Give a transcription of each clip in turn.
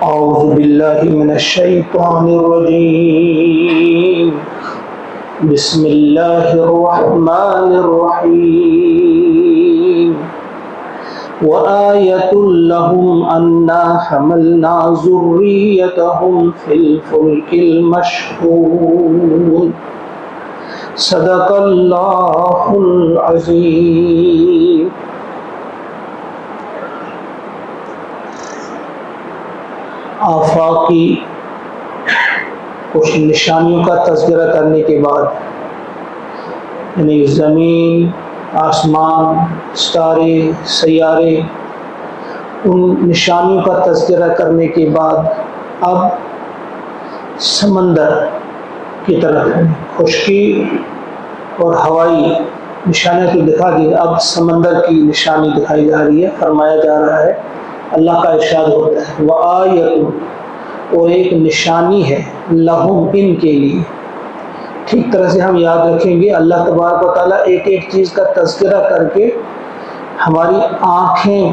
اعوذ باللہ من الشیطان الرجیم بسم اللہ الرحمن الرحیم وآیۃ لہم انا حملنا ذریتہم فی الفلک المشحون صدق اللہ العظیم۔ آفاقی کچھ نشانیوں کا تذکرہ کرنے کے بعد، یعنی زمین، آسمان، ستارے، سیارے، ان نشانیوں کا تذکرہ کرنے کے بعد اب سمندر کی طرف خشکی اور ہوائی نشانیاں تو دکھا دی، اب سمندر کی نشانی دکھائی جا رہی ہے۔ فرمایا جا رہا ہے، اللہ کا ارشاد ہوتا ہے وآیۃ، اور ایک نشانی ہے، لہم، ان کے لیے۔ ٹھیک طرح سے ہم یاد رکھیں گے، اللہ تبارک و تعالیٰ ایک ایک چیز کا تذکرہ کر کے ہماری آنکھیں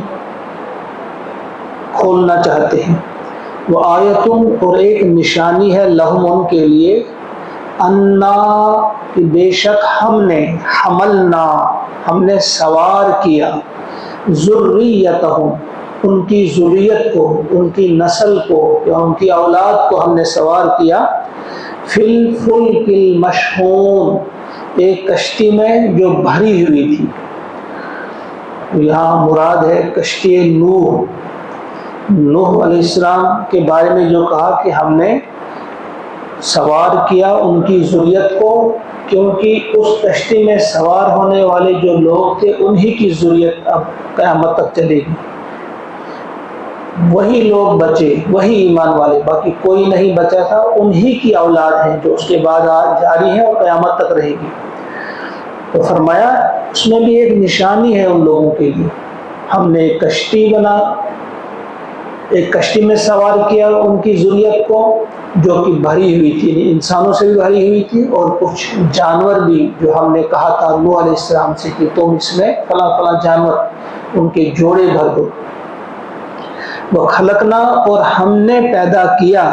کھولنا چاہتے ہیں۔ وآیۃ، اور ایک نشانی ہے، لہم، ان کے لیے، انا، کہ بے شک ہم نے، حملنا، ہم نے سوار کیا، ذریتہم، ان کی ذریت کو، ان کی نسل کو یا ان کی اولاد کو ہم نے سوار کیا، فی الفلک المشحون، ایک کشتی میں جو بھری ہوئی تھی۔ یہاں مراد ہے کشتی نوح علیہ السلام کے بارے میں جو کہا کہ ہم نے سوار کیا ان کی ذریت کو، کیونکہ اس کشتی میں سوار ہونے والے جو لوگ تھے انہی کی ذریت اب قیامت تک چلے گی، وہی لوگ بچے، وہی ایمان والے، باقی کوئی نہیں بچا تھا، انہی کی اولاد ہیں جو اس کے بعد جاری ہے اور قیامت تک رہے گی۔ تو فرمایا اس میں بھی ایک نشانی ہے ان لوگوں کے لیے، ہم نے ایک کشتی میں سوار کیا ان کی ذریت کو جو کہ بھری ہوئی تھی، انسانوں سے بھی بھری ہوئی تھی اور کچھ جانور بھی، جو ہم نے کہا تھا نوح علیہ السلام سے کہ تم اس میں فلاں فلاں جانور، ان کے جوڑے بھر دو۔ وَخَلَقْنَا، اور ہم نے پیدا کیا،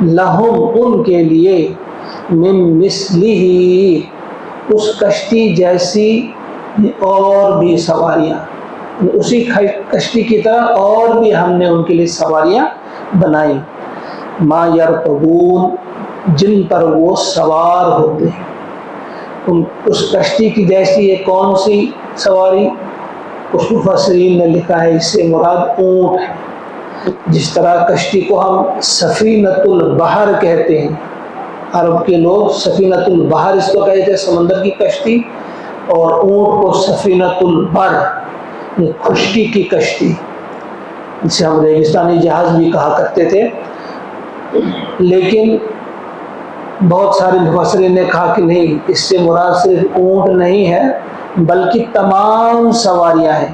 لَهُمْ، ان کے لیے، مِن مِثْلِهِ، اس کشتی جیسی اور بھی سواریاں، اسی کشتی کی طرح اور بھی ہم نے ان کے لیے سواریاں بنائی، مَا يَرْكَبُونَ، جن پر وہ سوار ہوتے ہیں۔ اس کشتی کی جیسی یہ کون سی سواری؟ کچھ مفسرین نے لکھا ہے اس سے مراد اونٹ ہے۔ جس طرح کشتی کو ہم سفینۃ البحر کہتے ہیں، عرب کے لوگ سفینۃ البحر اس کو کہتے ہیں، سمندر کی کشتی، اور اونٹ کو سفینۃ البر، خشکی کی کشتی، جسے ہم ریگستانی جہاز بھی کہا کرتے تھے۔ لیکن بہت سارے مفسرین نے کہا کہ نہیں، اس سے مراد صرف اونٹ نہیں ہے بلکہ تمام سواریاں ہیں،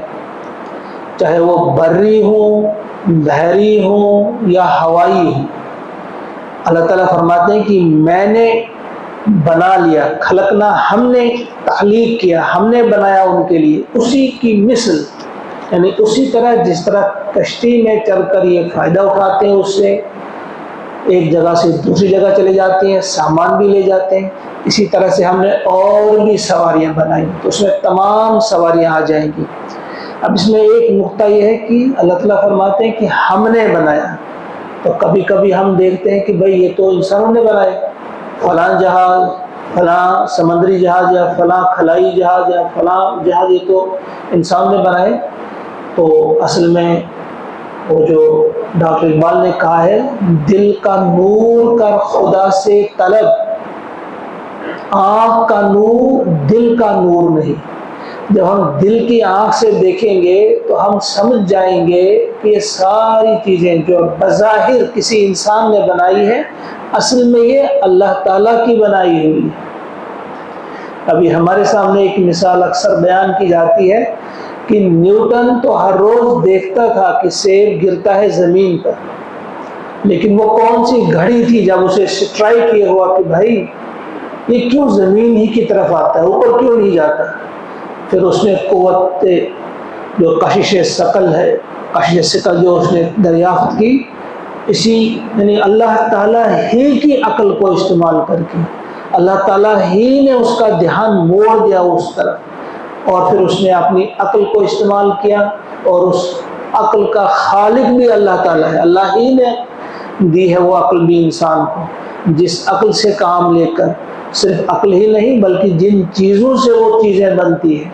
چاہے وہ بری ہوں، بحری ہوں یا ہوائی ہوں۔ اللہ تعالیٰ فرماتے ہیں کہ میں نے بنا لیا، خلقنا، ہم نے تخلیق کیا، ہم نے بنایا ان کے لیے، اسی کی مثل، یعنی اسی طرح جس طرح کشتی میں چل کر یہ فائدہ اٹھاتے ہیں، اس سے ایک جگہ سے دوسری جگہ چلے جاتے ہیں، سامان بھی لے جاتے ہیں، اسی طرح سے ہم نے اور بھی سواریاں بنائی، تو اس میں تمام سواریاں آ جائیں گی۔ اب اس میں ایک نقطہ یہ ہے کہ اللہ تعالیٰ فرماتے ہیں کہ ہم نے بنایا، تو کبھی کبھی ہم دیکھتے ہیں کہ بھئی یہ تو انسانوں نے بنائے، فلاں جہاز، فلاں سمندری جہاز یا فلاں خلائی جہاز یا فلاں جہاز یہ تو انسان نے بنائے۔ تو اصل میں وہ جو ڈاکٹر اقبال نے کہا ہے، دل کا نور کر خدا سے طلب، آنکھ کا نور دل کا نور نہیں۔ جب ہم دل کی آنکھ سے دیکھیں گے تو ہم سمجھ جائیں گے کہ یہ ساری چیزیں جو بظاہر کسی انسان نے بنائی ہے، اصل میں یہ اللہ تعالیٰ کی بنائی ہوئی ہے۔ ابھی ہمارے سامنے ایک مثال اکثر بیان کی جاتی ہے کہ نیوٹن تو ہر روز دیکھتا تھا کہ سیب گرتا ہے زمین پر، لیکن وہ کون سی گھڑی تھی جب اسے اسٹرائک کیا ہوا کہ بھائی یہ کیوں زمین ہی کی طرف آتا ہے، اوپر کیوں نہیں جاتا؟ پھر اس نے قوت جو کشش ثقل ہے، کشش ثقل جو اس نے دریافت کی، اسی یعنی اللہ تعالیٰ ہی کی عقل کو استعمال کر کے اللہ تعالیٰ ہی نے اس کا دھیان موڑ دیا اس طرف، اور پھر اس نے اپنی عقل کو استعمال کیا، اور اس عقل کا خالق بھی اللہ تعالیٰ ہے، اللہ ہی نے دی ہے وہ عقل بھی انسان کو، جس عقل سے کام لے کر صرف عقل ہی نہیں بلکہ جن چیزوں سے وہ چیزیں بنتی ہیں،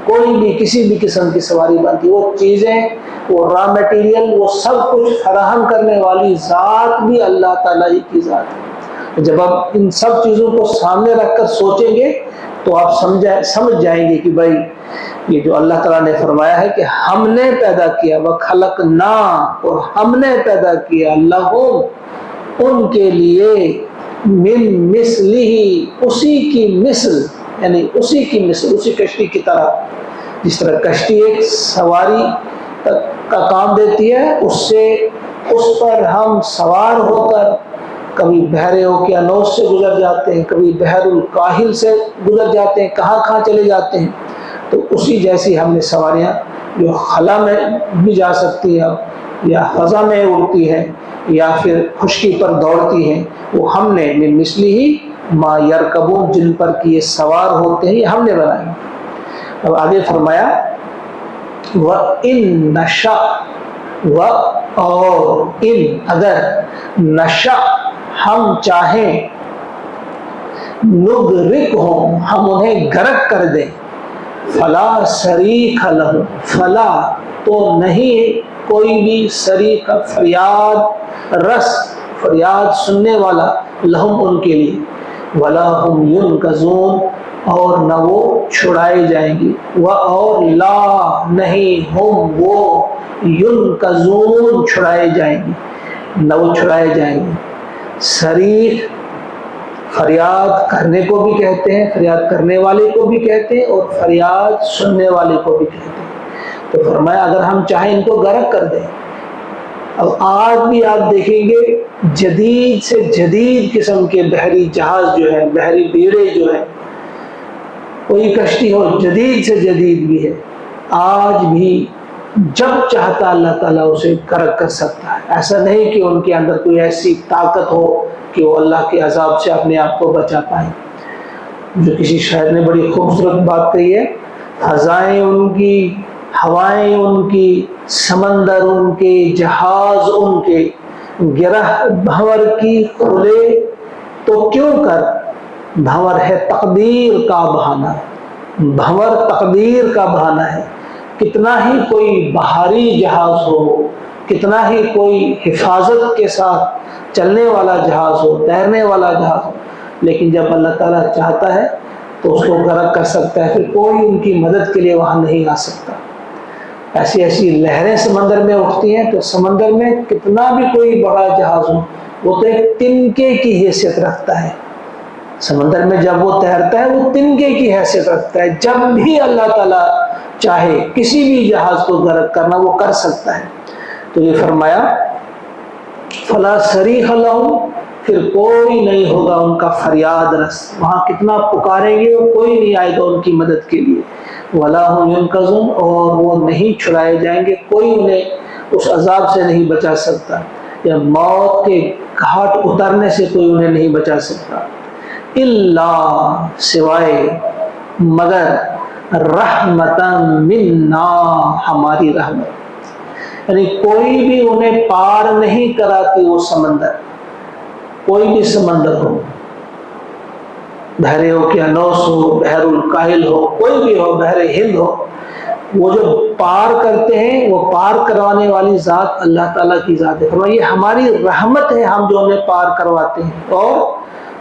کوئی بھی کسی بھی قسم کی سواری بنتی ہے، وہ چیزیں، وہ را میٹیریل، وہ سب کچھ فراہم کرنے والی ذات بھی اللہ تعالیٰ ہی کی ذات ہے۔ جب آپ ان سب چیزوں کو سامنے رکھ کر سوچیں گے تو آپ سمجھ جائیں گے کہ بھائی یہ جو اللہ تعالیٰ نے فرمایا ہے کہ ہم نے پیدا کیا، وَخَلَقْنَا، اور ہم نے پیدا کیا، لَهُمْ، ان کے لیے، مِن مِثْلِهِ، اسی کی مثل، یعنی اسی کی مثل، اسی کشتی کی طرح، جس طرح کشتی ایک سواری کا کام دیتی ہے، اس پر ہم سوار ہو کر کبھی بحر اوقیانوس سے گزر جاتے ہیں، کبھی بحر الکاہل سے گزر جاتے ہیں، کہاں کہاں چلے جاتے ہیں، تو اسی جیسی ہم نے سواریاں جو خلا میں بھی جا سکتی ہے، یا فضا میں اڑتی ہے، یا پھر خشکی پر دوڑتی ہیں، وہ ہم نے من مثلہ ما یرکبون، جن پر کہ یہ سوار ہوتے ہیں، یہ ہم نے بنائی۔ اب آگے فرمایا وَإِن نَشَأْ، اور ان، اگر، نشا، ہم چاہیں، نغرقہم، ہم انہیں غرق کر دیں، فلا شریک لہم، فلا، تو نہیں کوئی بھی شریک، فریاد رس، فریاد سننے والا، لہم، ان کے لیے، ولا ہم ینقذون، اور نہ وہ چھڑائے جائیں گے، اور لا، نہیں، ہم وہ، ینقذون، چھڑائے جائیں گے، نہ وہ چھڑائے جائیں گے۔ صریخ فریاد کرنے کو بھی کہتے ہیں، فریاد کرنے والے کو بھی کہتے ہیں، اور فریاد سننے والے کو بھی کہتے ہیں۔ تو فرمایا اگر ہم چاہیں ان کو غرق کر دیں۔ اب آج بھی آپ دیکھیں گے جدید سے جدید قسم کے بحری جہاز جو ہے، بحری بیڑے جو ہیں، کوئی کشتی ہو جدید سے جدید بھی ہے، آج بھی جب چاہتا اللہ تعالیٰ اسے غرق کر سکتا ہے۔ ایسا نہیں کہ ان کے اندر کوئی ایسی طاقت ہو کہ وہ اللہ کے عذاب سے اپنے آپ کو بچا پائیں۔ جو کسی شاعر نے بڑی خوبصورت بات کہی ہے، فضائیں ان کی، ہوائیں ان کی، سمندر ان کے، جہاز ان کے، گرہ بھنور کی کھلے تو کیوں کر، بھنور ہے تقدیر کا بہانہ، بھنور تقدیر کا بہانہ ہے۔ کتنا ہی کوئی بحری جہاز ہو، کتنا ہی کوئی حفاظت کے ساتھ چلنے والا جہاز ہو، تیرنے والا جہاز ہو، لیکن جب اللہ تعالیٰ چاہتا ہے تو اس کو غرق کر سکتا ہے، پھر کوئی ان کی مدد کے لیے وہاں نہیں آ سکتا۔ ایسی ایسی لہریں سمندر میں اٹھتی ہیں، تو سمندر میں کتنا بھی کوئی بڑا جہاز ہو، وہ تو ایک تنکے کی حیثیت رکھتا ہے۔ سمندر میں جب وہ تیرتا ہے وہ تنکے کی حیثیت رکھتا ہے، جب بھی اللہ تعالیٰ چاہے کسی بھی جہاز کو غرق کرنا وہ کر سکتا ہے۔ تو یہ فرمایا فلا صریخ لہم، پھر کوئی نہیں ہوگا ان کا فریاد رس، وہاں کتنا پکاریں گے وہ کوئی نہیں آئے گا ان کی مدد کے لیے، ولا ہم ینقذون، اور وہ نہیں چھڑائے جائیں گے، کوئی انہیں اس عذاب سے نہیں بچا سکتا، یا موت کے گھاٹ اترنے سے کوئی انہیں نہیں بچا سکتا، الا، سوائے، مگر، رحمتا منا، ہماری رحمت، یعنی کوئی بھی انہیں پار نہیں کراتی وہ سمندر، کوئی بھی سمندر ہو، بحر اوقیانوس ہو، بحر الکاہل ہو، کوئی بھی ہو، بحر ہند ہو، وہ جو پار کرتے ہیں وہ پار کروانے والی ذات اللہ تعالیٰ کی ذات ہے۔ فرمایا یہ ہماری رحمت ہے، ہم جو انہیں پار کرواتے ہیں، اور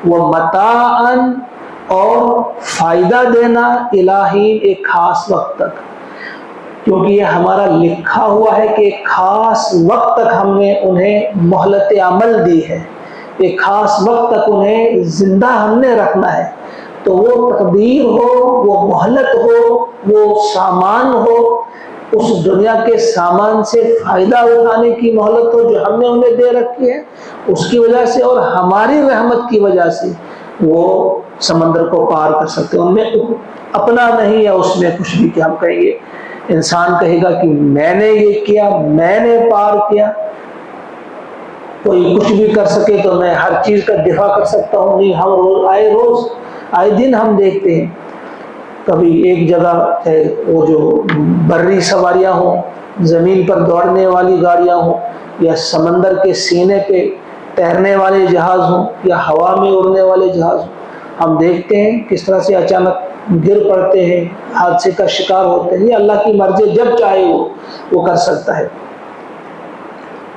وہ متاعن، اور فائدہ دینا، الہی، ایک خاص وقت تک، کیونکہ یہ ہمارا لکھا ہوا ہے کہ ایک خاص وقت تک ہم نے انہیں مہلت عمل دی ہے، ایک خاص وقت تک انہیں زندہ ہم نے رکھنا ہے، تو وہ تقدیر ہو، وہ مہلت ہو، وہ سامان ہو، اس دنیا کے سامان سے فائدہ اٹھانے کی مہلت ہو جو ہم نے انہیں دے رکھی ہے، اس کی وجہ سے اور ہماری رحمت کی وجہ سے وہ سمندر کو پار کر سکتے ہیں۔ ان میں اپنا نہیں ہے اس میں کچھ بھی کہ ہم کہیں گے، انسان کہے گا کہ میں نے یہ کیا، میں نے پار کیا، کوئی کچھ بھی کر سکے تو میں ہر چیز کا دفاع کر سکتا ہوں، نہیں، ہم روز آئے دن ہم دیکھتے ہیں، کبھی ایک جگہ وہ جو بری سواریاں ہوں، زمین پر دوڑنے والی گاڑیاں ہوں، یا سمندر کے سینے پہ تیرنے والے جہاز ہوں، یا ہوا میں اڑنے والے جہاز ہوں، ہم دیکھتے ہیں کس طرح سے اچانک گر پڑتے ہیں، حادثے کا شکار ہوتے ہیں۔ یہ اللہ کی مرضی، جب چاہے وہ کر سکتا ہے۔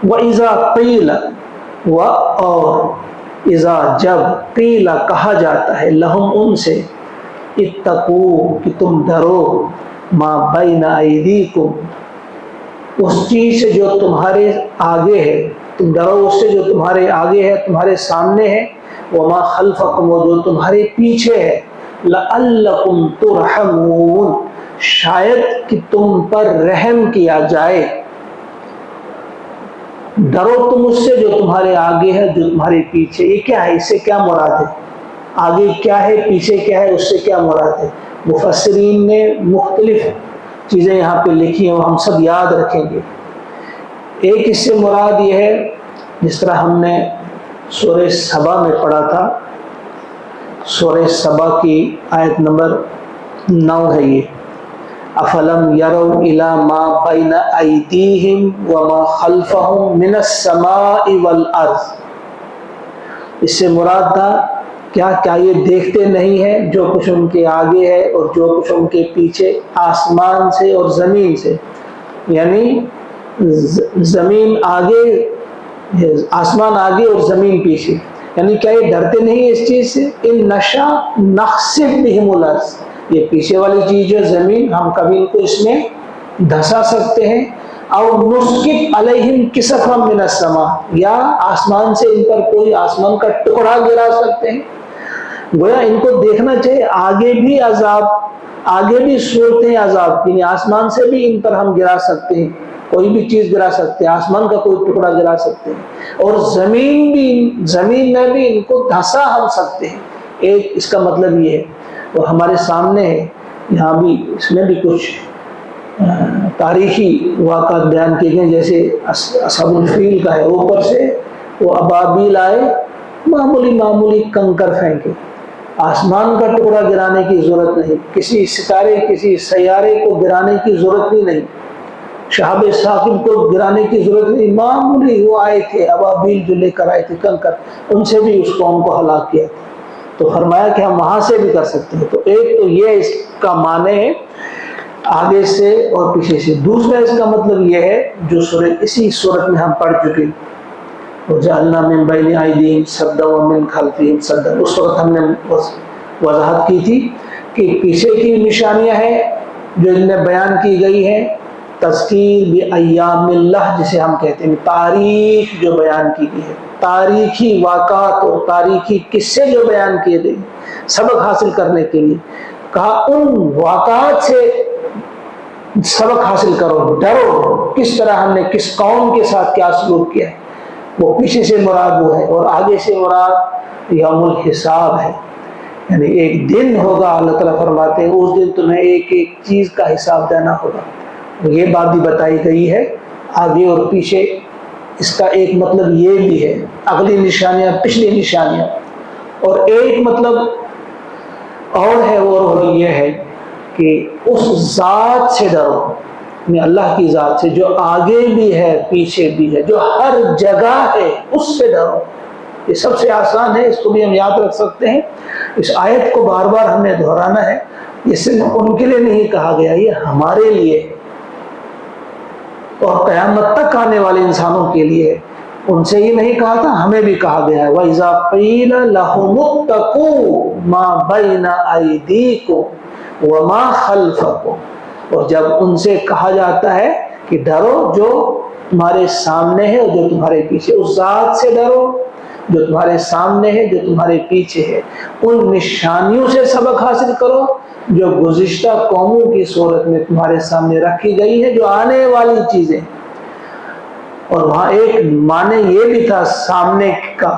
وَإِذَا قِيلَ اور اذا جب قیل کہا جاتا ہے لہم ان سے اتقوا کہ تم ڈرو ما بین ایدیکم اس چیز سے جو تمہارے آگے ہے، تم ڈرو اس سے جو تمہارے آگے ہے، تمہارے سامنے ہے، وما خلفکم وہ جو تمہارے پیچھے ہے، لعلکم ترحمون شاید کہ تم پر رحم کیا جائے۔ ڈرو تم اس سے جو تمہارے آگے ہے، جو تمہارے پیچھے۔ یہ کیا ہے؟ اس سے کیا مراد ہے؟ آگے کیا ہے، پیچھے کیا ہے، اس سے کیا مراد ہے؟ مفسرین نے مختلف چیزیں یہاں پہ لکھی ہیں، وہ ہم سب یاد رکھیں گے۔ ایک اس سے مراد یہ ہے، جس طرح ہم نے سورہ سبا میں پڑھا تھا، سورہ سبا کی آیت نمبر 9 ہے یہ، افلم یروا الی ما بین ایدیہم وما خلفہم من السماء والارض۔ اس سے مراد تھا کیا یہ دیکھتے نہیں ہیں جو کچھ ان کے آگے ہے اور جو کچھ ان کے پیچھے، آسمان سے اور زمین سے، یعنی زمین آگے، آسمان آگے اور زمین پیچھے، یعنی کیا یہ ڈرتے نہیں اس چیز سے؟ ان نشا نخسف بہم الارض، یہ پیچھے والی چیز جو زمین، ہم کبھی ان کو اس میں دھسا سکتے ہیں، او نسقط علیہم کسفا من السماء، یا آسمان سے ان پر کوئی آسمان کا ٹکڑا گرا سکتے ہیں۔ گویا ان کو دیکھنا چاہیے آگے بھی عذاب، آگے بھی صورتیں عذاب، یعنی آسمان سے بھی ان پر ہم گرا سکتے ہیں، کوئی بھی چیز گرا سکتے ہیں، آسمان کا کوئی ٹکڑا گرا سکتے ہیں، اور زمین میں بھی ان کو دھسا ہم سکتے ہیں۔ ایک اس کا مطلب یہ ہے، وہ ہمارے سامنے ہے، یہاں بھی اس میں بھی کچھ تاریخی واقعات بیان کیے گئے، جیسے اصحاب الفیل کا ہے، اوپر سے وہ ابابیل آئے، معمولی کنکر پھینکے، آسمان کا ٹکڑا گرانے کی ضرورت نہیں، کسی ستارے، کسی سیارے کو گرانے کی ضرورت بھی نہیں، شہاب ثاقب کو گرانے کی ضرورت نہیں، معمولی وہ آئے تھے ابابیل جو لے کر آئے تھے کنکر، ان سے بھی اس قوم کو ہلاک کیا تھا۔ تو فرمایا کہ ہم وہاں سے بھی کر سکتے ہیں۔ تو ایک تو یہ اس کا معنی ہے آگے سے اور پیچھے سے۔ دوسرا اس کا مطلب یہ ہے جو اسی صورت میں ہم پڑھ چکے، وَجَعَلْنَا مِن بَيْنِ أَيْدِيهِمْ سَدًّا وَمِن خَلْفِهِمْ سَدًّا، اس وقت ہم نے وضاحت کی تھی کہ پیچھے کی نشانیاں ہیں جو ان میں بیان کی گئی ہیں، تذکیر بِأَيَّامِ اللَّهِ جسے ہم کہتے ہیں، تاریخ جو بیان کی گئی ہے، تاریخی واقعات اور تاریخی قصے جو بیان کیے گئے سبق حاصل کرنے کے لیے، کہا ان واقعات سے سبق حاصل کرو، ڈرو، کس طرح ہم نے کس قوم کے ساتھ کیا سلوک کیا ہے۔ وہ پیچھے سے مراد وہ ہے، اور آگے سے مراد یوم الحساب ہے، یعنی ایک دن ہوگا، اللہ تعالیٰ فرماتے ہیں اس دن تمہیں ایک ایک چیز کا حساب دینا ہوگا۔ یہ بات بھی بتائی گئی ہے آگے اور پیچھے۔ اس کا ایک مطلب یہ بھی ہے، اگلی نشانیاں، پچھلی نشانیاں، اور ایک مطلب اور ہے، اور یہ ہے کہ اس ذات سے ڈرو، یعنی اللہ کی ذات سے جو آگے بھی ہے پیچھے بھی ہے، جو ہر جگہ ہے، اس سے ڈرو۔ یہ سب سے آسان ہے، اس کو بھی ہم یاد رکھ سکتے ہیں۔ اس آیت کو بار بار ہم نے دہرانا ہے، یہ صرف ان کے لیے نہیں کہا گیا، یہ ہمارے لیے اور قیامت تک آنے والے انسانوں کے لیے۔ ان سے ہی نہیں کہا تھا، ہمیں بھی کہا گیا ہے، وَإِذَا قِيلَ لَهُمُ اتَّقُوا مَا بَيْنَ أَيْدِيكُمْ وَمَا خَلْفَكُمْ، اور جب ان سے کہا جاتا ہے کہ ڈرو جو تمہارے سامنے ہے اور جو تمہارے پیچھے، اس ذات سے ڈرو جو تمہارے سامنے ہے، جو تمہارے پیچھے ہے، ان نشانیوں سے سبق حاصل کرو جو گزشتہ قوموں کی صورت میں تمہارے سامنے رکھی گئی ہے، جو آنے والی چیزیں۔ اور وہاں ایک معنی یہ بھی تھا سامنے کا،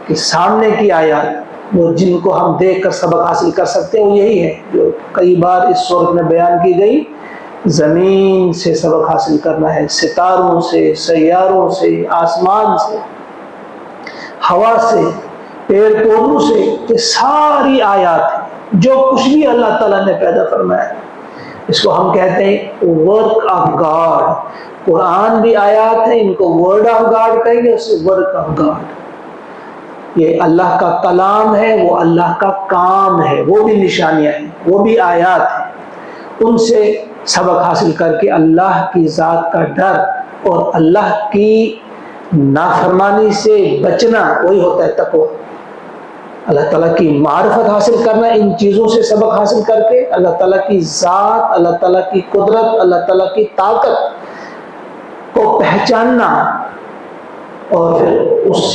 کہ سامنے کی آیات وہ جن کو ہم دیکھ کر سبق حاصل کر سکتے ہیں، وہ یہی ہے جو کئی بار اس صورت میں بیان کی گئی، زمین سے سبق حاصل کرنا ہے، ستاروں سے، سیاروں سے، آسمان سے۔ ہوا سے، پیڑ پودوں سے، یہ ساری آیات ہیں۔ جو کچھ بھی اللہ تعالیٰ نے پیدا فرمایا اس کو ہم کہتے ہیں ورک آف گاڈ۔ قرآن بھی آیات ہیں، ان کو ورڈ آف گاڈ کہیں گے، اسے ورک آف گاڈ۔ یہ اللہ کا کلام ہے، وہ اللہ کا کام ہے، وہ بھی نشانیاں ہیں، وہ بھی آیات ہیں۔ ان سے سبق حاصل کر کے اللہ کی ذات کا ڈر اور اللہ کی نافرمانی سے بچنا، وہی ہوتا ہے تقویٰ۔ اللہ تعالیٰ کی معرفت حاصل کرنا، ان چیزوں سے سبق حاصل کر کے اللہ تعالیٰ کی ذات، اللہ تعالیٰ کی قدرت، اللہ تعالیٰ کی طاقت کو پہچاننا، اور پھر اس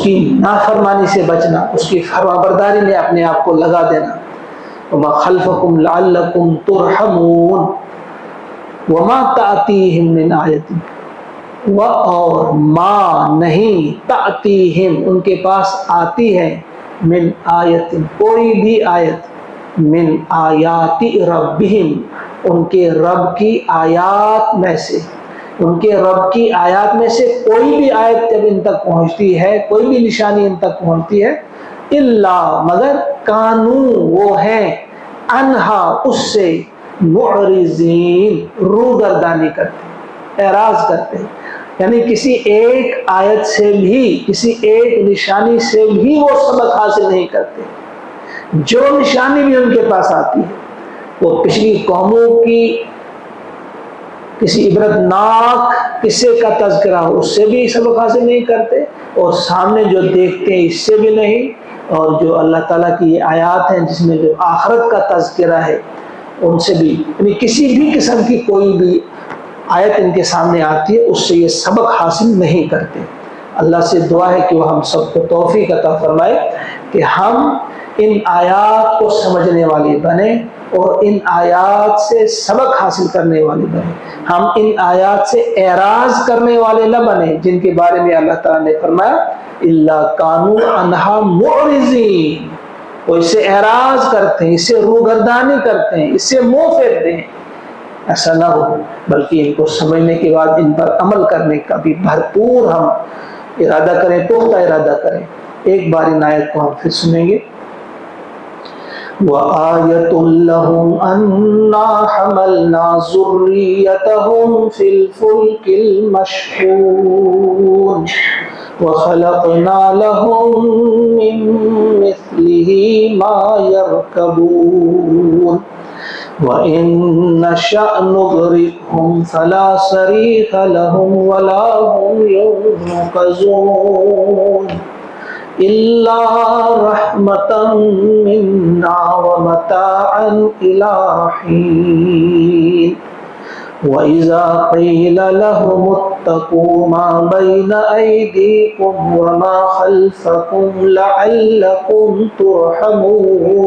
کی نافرمانی سے بچنا، اس کی فرمانبرداری میں اپنے آپ کو لگا دینا۔ وَمَا خَلْفَكُمْ لَعَلَّكُمْ تُرْحَمُونَ وَمَا تَأْتِيهِمْ مِنْ آیَةٍ، اور ما نہیں، تأتیہم ان کے پاس آتی ہے، من آیت کوئی بھی آیت، من آیات ربہم ان کے رب کی آیات میں سے، ان کے رب کی آیات میں سے کوئی بھی آیت جب ان تک پہنچتی ہے، کوئی بھی نشانی ان تک پہنچتی ہے، الا مگر کانو وہ ہیں، انہا اس سے، معرضین روگردانی کرتے، اعراض کرتے ہیں، یعنی کسی ایک آیت سے بھی، کسی ایک نشانی سے بھی وہ سبق حاصل نہیں کرتے۔ جو نشانی بھی ان کے پاس آتی ہے وہ پچھلی قوموں کی کسی عبرتناک قصے کا تذکرہ ہو، اس سے بھی سبق حاصل نہیں کرتے، اور سامنے جو دیکھتے ہیں اس سے بھی نہیں، اور جو اللہ تعالیٰ کی یہ آیات ہیں جس میں جو آخرت کا تذکرہ ہے ان سے بھی، یعنی کسی بھی قسم کی کوئی بھی آیت ان کے سامنے آتی ہے اس سے یہ سبق حاصل نہیں کرتے۔ اللہ سے دعا ہے کہ وہ ہم سب کو توفیق عطا فرمائے کہ ہم ان آیات کو سمجھنے والے بنیں اور ان آیات سے سبق حاصل کرنے والے بنیں۔ ہم ان آیات سے اعراض کرنے والے نہ بنیں جن کے بارے میں اللہ تعالیٰ نے فرمایا الا کانوا عنہا معرضین، وہ اس سے اعراض کرتے ہیں، اس سے روگردانی کرتے ہیں، اس سے منہ پھیرتے ہیں۔ ایسا نہ ہو، بلکہ ان کو سمجھنے کے بعد ان پر عمل کرنے کا بھی بھرپور ہم ارادہ کریں، پختہ ارادہ کریں۔ ایک بار ان آیت کو ہم پھر سنیں گے۔ وَآيَةٌ لَهُمْ أَنَّا حَمَلْنَا ذُرِّيَّتَهُمْ فِي الْفُلْكِ الْمَشْحُونِ وَخَلَقْنَا لَهُم مِّن مِّثْلِهِ مَا يَرْكَبُونَ وَإِن نَّشَأْ نُغْرِقْهُمْ فَلَا صَرِيخَ لَهُمْ وَلَا هُمْ يُنقَذُونَ إِلَّا رَحْمَةً مِّنَّا وَمَتَاعًا إِلَىٰ حِينٍ وَإِذَا قِيلَ لَهُمُ اتَّقُوا مَا بَيْنَ أَيْدِيكُمْ وَمَا خَلْفَكُمْ لَعَلَّكُمْ تُرْحَمُونَ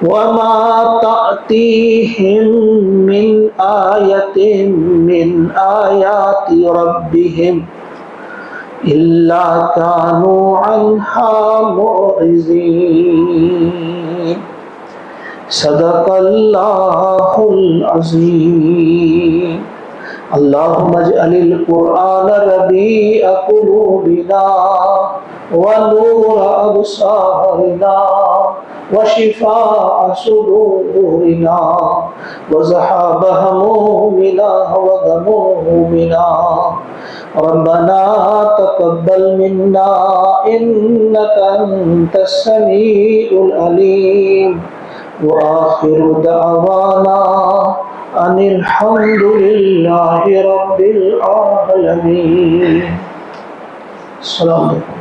وَمَا تَأْتِيهِم مِّنْ آيَةٍ مِّنْ آيَاتِ رَبِّهِمْ إِلَّا كَانُوا عَنْهَا مُعْرِضِينَ۔ صدق اللہ العظیم۔ اللہم اجعل القرآن ربیع قلوبنا ونور ابصارنا وشفاء صدورنا وذهاب همومنا وغمومنا ربنا تقبل منا انك انت السميع العليم وآخر دعوانا ان الحمد لله رب العالمين۔ السلام علیکم۔